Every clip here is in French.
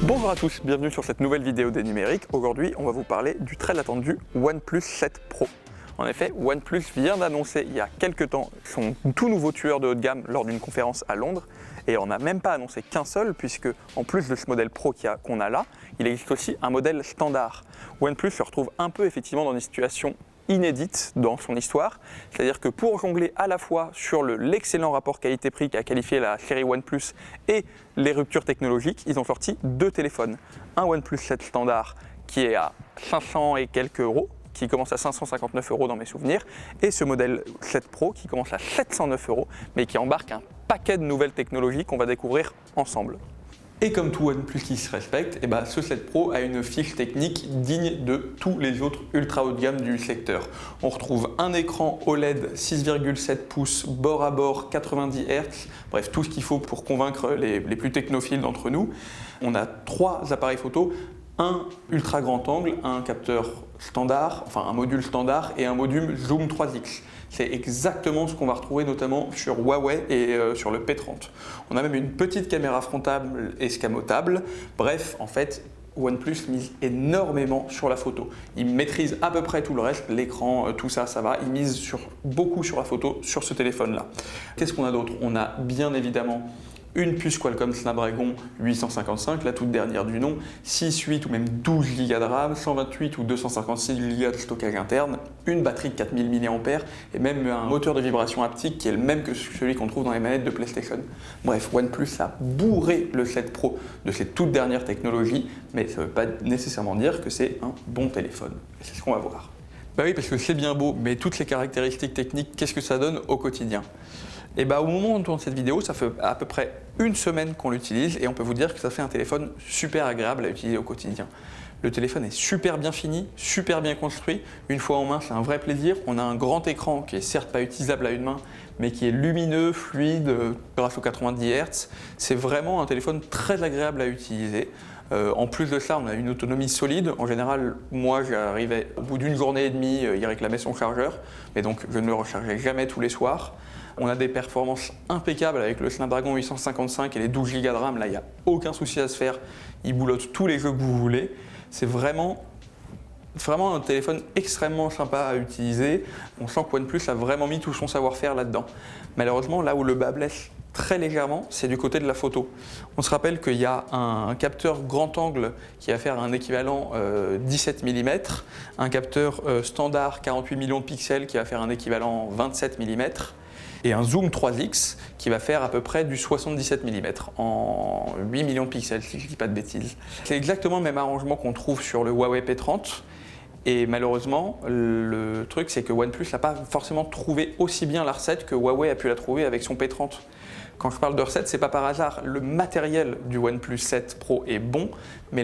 Bonjour à tous, bienvenue sur cette nouvelle vidéo des numériques. Aujourd'hui, on va vous parler du très attendu OnePlus 7 Pro. En effet, OnePlus vient d'annoncer il y a quelques temps son tout nouveau tueur de haut de gamme lors d'une conférence à Londres. Et on n'a même pas annoncé qu'un seul, puisque en plus de ce modèle Pro qu'on a là, il existe aussi un modèle standard. OnePlus se retrouve un peu effectivement dans une situation inédite dans son histoire, c'est-à-dire que pour jongler à la fois sur l'excellent rapport qualité-prix qu'a qualifié la série OnePlus et les ruptures technologiques, ils ont sorti deux téléphones. Un OnePlus 7 standard qui est à 500 et quelques euros, qui commence à 559 euros dans mes souvenirs, et ce modèle 7 Pro qui commence à 709 euros, mais qui embarque un paquet de nouvelles technologies qu'on va découvrir ensemble. Et comme tout OnePlus qui se respecte, ce 7 Pro a une fiche technique digne de tous les autres ultra haut de gamme du secteur. On retrouve un écran OLED 6,7 pouces, bord à bord, 90 Hz, bref tout ce qu'il faut pour convaincre les plus technophiles d'entre nous. On a trois appareils photo, un ultra grand angle, un capteur standard, enfin un module standard et un module zoom 3x. C'est exactement ce qu'on va retrouver notamment sur Huawei et sur le P30. On a même une petite caméra frontale escamotable. Bref, en fait, OnePlus mise énormément sur la photo. Il maîtrise à peu près tout le reste, l'écran, tout ça, ça va. Il mise beaucoup sur la photo sur ce téléphone-là. Qu'est-ce qu'on a d'autre? On a bien évidemment une puce Qualcomm Snapdragon 855, la toute dernière du nom, 6, 8 ou même 12 Go de RAM, 128 ou 256 Go de stockage interne, une batterie de 4000 mAh et même un moteur de vibration haptique qui est le même que celui qu'on trouve dans les manettes de PlayStation. Bref, OnePlus a bourré le 7 Pro de ces toutes dernières technologies, mais ça ne veut pas nécessairement dire que c'est un bon téléphone. C'est ce qu'on va voir. Bah oui, parce que c'est bien beau, mais toutes les caractéristiques techniques, qu'est-ce que ça donne au quotidien? Et au moment où on tourne cette vidéo, ça fait à peu près une semaine qu'on l'utilise et on peut vous dire que ça fait un téléphone super agréable à utiliser au quotidien. Le téléphone est super bien fini, super bien construit. Une fois en main, c'est un vrai plaisir. On a un grand écran qui est certes pas utilisable à une main, mais qui est lumineux, fluide, grâce aux 90 Hz. C'est vraiment un téléphone très agréable à utiliser. En plus de ça, on a une autonomie solide. En général, moi, j'arrivais au bout d'une journée et demie, il réclamait son chargeur, mais donc je ne le rechargeais jamais tous les soirs. On a des performances impeccables avec le Snapdragon 855 et les 12 Go de RAM. Là, il n'y a aucun souci à se faire. Il boulotte tous les jeux que vous voulez. C'est vraiment un téléphone extrêmement sympa à utiliser. On sent que OnePlus a vraiment mis tout son savoir-faire là-dedans. Malheureusement, là où le bât blesse très légèrement, c'est du côté de la photo. On se rappelle qu'il y a un capteur grand angle qui va faire un équivalent 17 mm, un capteur standard 48 millions de pixels qui va faire un équivalent 27 mm, et un zoom 3x qui va faire à peu près du 77 mm en 8 millions de pixels, si je ne dis pas de bêtises. C'est exactement le même arrangement qu'on trouve sur le Huawei P30. Et malheureusement, le truc, c'est que OnePlus n'a pas forcément trouvé aussi bien la recette que Huawei a pu la trouver avec son P30. Quand je parle de recette, c'est pas par hasard. Le matériel du OnePlus 7 Pro est bon, mais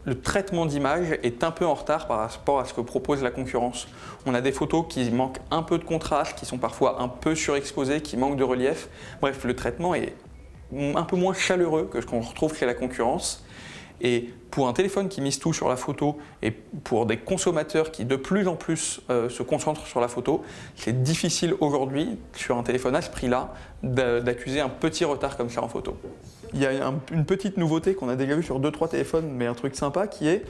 le traitement d'image est un peu en retard par rapport à ce que propose la concurrence. On a des photos qui manquent un peu de contraste, qui sont parfois un peu surexposées, qui manquent de relief. Bref, le traitement est un peu moins chaleureux que ce qu'on retrouve chez la concurrence. Et pour un téléphone qui mise tout sur la photo et pour des consommateurs qui de plus en plus se concentrent sur la photo, c'est difficile aujourd'hui, sur un téléphone à ce prix-là, d'accuser un petit retard comme ça en photo. Il y a une petite nouveauté qu'on a déjà vue sur 2-3 téléphones, mais un truc sympa qui est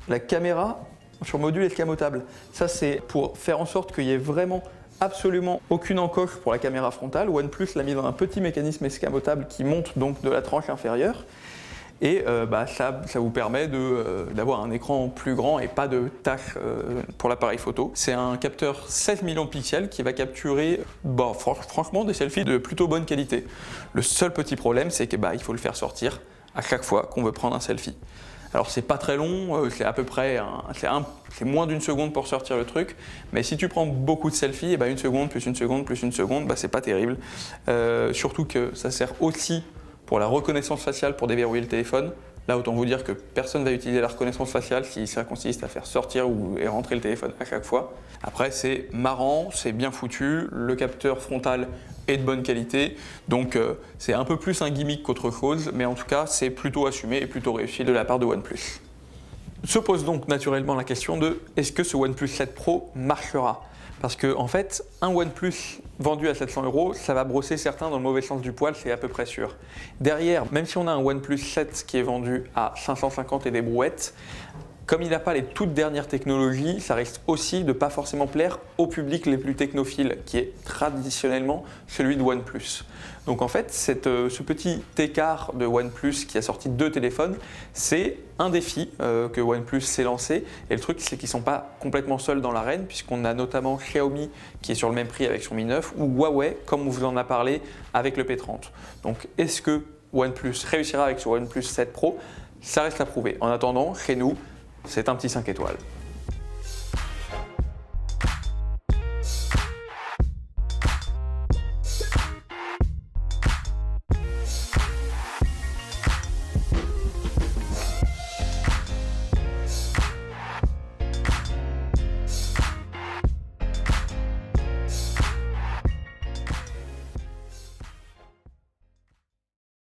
la caméra sur module escamotable. Ça, c'est pour faire en sorte qu'il y ait vraiment absolument aucune encoche pour la caméra frontale. OnePlus l'a mis dans un petit mécanisme escamotable qui monte donc de la tranche inférieure. Et ça vous permet d'avoir un écran plus grand et pas de tâches pour l'appareil photo. C'est un capteur 16 millions de pixels qui va capturer franchement des selfies de plutôt bonne qualité. Le seul petit problème, c'est qu'il faut le faire sortir à chaque fois qu'on veut prendre un selfie. Alors c'est pas très long, c'est à peu près c'est moins d'une seconde pour sortir le truc, mais si tu prends beaucoup de selfies, une seconde plus une seconde plus une seconde, c'est pas terrible. Surtout que ça sert aussi pour la reconnaissance faciale pour déverrouiller le téléphone. Là, autant vous dire que personne ne va utiliser la reconnaissance faciale si ça consiste à faire sortir et rentrer le téléphone à chaque fois. Après, c'est marrant, c'est bien foutu, le capteur frontal est de bonne qualité, donc c'est un peu plus un gimmick qu'autre chose, mais en tout cas, c'est plutôt assumé et plutôt réussi de la part de OnePlus. Se pose donc naturellement la question de est-ce que ce OnePlus 7 Pro marchera? Parce que en fait, un OnePlus vendu à 700 €, ça va brosser certains dans le mauvais sens du poil, c'est à peu près sûr. Derrière, même si on a un OnePlus 7 qui est vendu à 550 et des brouettes, comme il n'a pas les toutes dernières technologies, ça risque aussi de ne pas forcément plaire au public les plus technophiles, qui est traditionnellement celui de OnePlus. Donc en fait, ce petit écart de OnePlus qui a sorti 2 téléphones, c'est un défi que OnePlus s'est lancé. Et le truc, c'est qu'ils ne sont pas complètement seuls dans l'arène, puisqu'on a notamment Xiaomi qui est sur le même prix avec son Mi 9, ou Huawei, comme on vous en a parlé, avec le P30. Donc est-ce que OnePlus réussira avec son OnePlus 7 Pro? Ça reste à prouver. En attendant, chez nous, c'est un petit 5 étoiles.